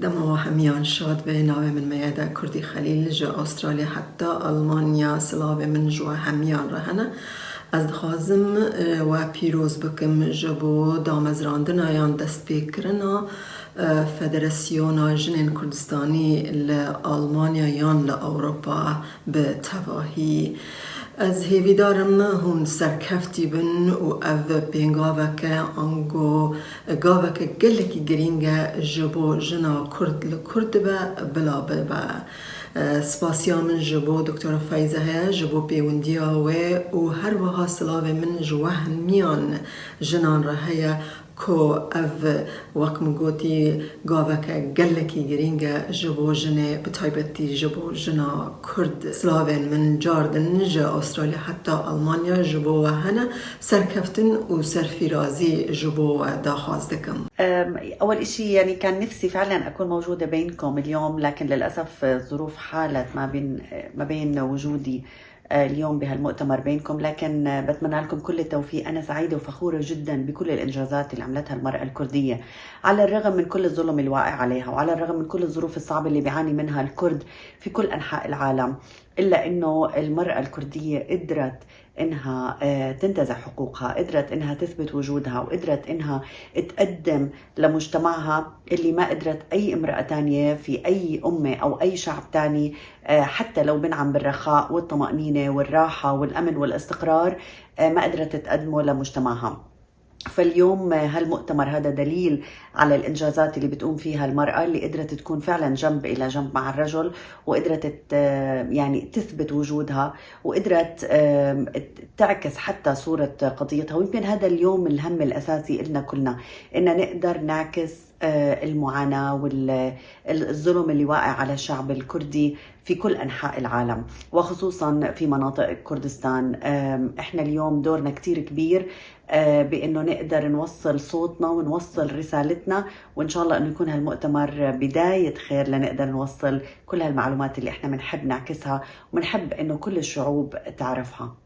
دما همیان شاد به ناوی من میاده کردی خلیل جا استرالیا حتی آلمانیا سلاوی من جوا همیان رهنه از دخوازم و پیروز بکم جبو دامزراندن آیان دست بکرنا فدراسیون جنین کردستانی لآلمانیا یان لأوروپا به تواهی از هیوی دارم هون سرکفتی بن و او پینگاوه که آنگو گاوه که گلکی گرینگه جبو جنا کرد لکرد به بلا به سپاسیا من جبو دکتر فایزه های جبو پیوندیا و هر وها سلاوه من جوه میان جنان رهیه کو او وقم گوتی گاوه که گلکی گرینگه جبو جنه بطایبتی جبو جنا کرد سلاوین من جاردن جا استرالیا حتی آلمانیا جبو و هنه سرکفتن و سرفرازی جبو داخواز دکم. أول إشي يعني كان نفسي فعلا أكون موجودة بينكم اليوم، لكن للأسف الظروف حالت ما بين وجودي اليوم بهالمؤتمر بينكم، لكن بتمنى لكم كل التوفيق. أنا سعيدة وفخورة جدا بكل الإنجازات اللي عملتها المرأة الكردية على الرغم من كل الظلم الواقع عليها وعلى الرغم من كل الظروف الصعبة اللي بيعاني منها الكرد في كل أنحاء العالم، إلا إنه المرأة الكردية قدرت إنها تنتزع حقوقها، قدرت إنها تثبت وجودها، وقدرت إنها تقدم لمجتمعها اللي ما قدرت أي امرأة تانية في أي أمة أو أي شعب تاني، حتى لو بنعم بالرخاء والطمأنينة والراحة والأمن والاستقرار، ما قدرت تقدمه لمجتمعها. فاليوم هالمؤتمر هذا دليل على الإنجازات اللي بتقوم فيها المرأة اللي قدرت تكون فعلا جنب إلى جنب مع الرجل، وقدرت يعني تثبت وجودها، وقدرت تعكس حتى صورة قضيتها. ويمكن هذا اليوم الهم الأساسي إلنا كلنا، إن نقدر نعكس المعاناة والظلم اللي واقع على الشعب الكردي في كل أنحاء العالم وخصوصا في مناطق كردستان. إحنا اليوم دورنا كتير كبير بأنه نقدر نوصل صوتنا ونوصل رسالتنا، وإن شاء الله أنه يكون هالمؤتمر بداية خير لنقدر نوصل كل هالمعلومات اللي إحنا بنحب نعكسها وبنحب أنه كل الشعوب تعرفها.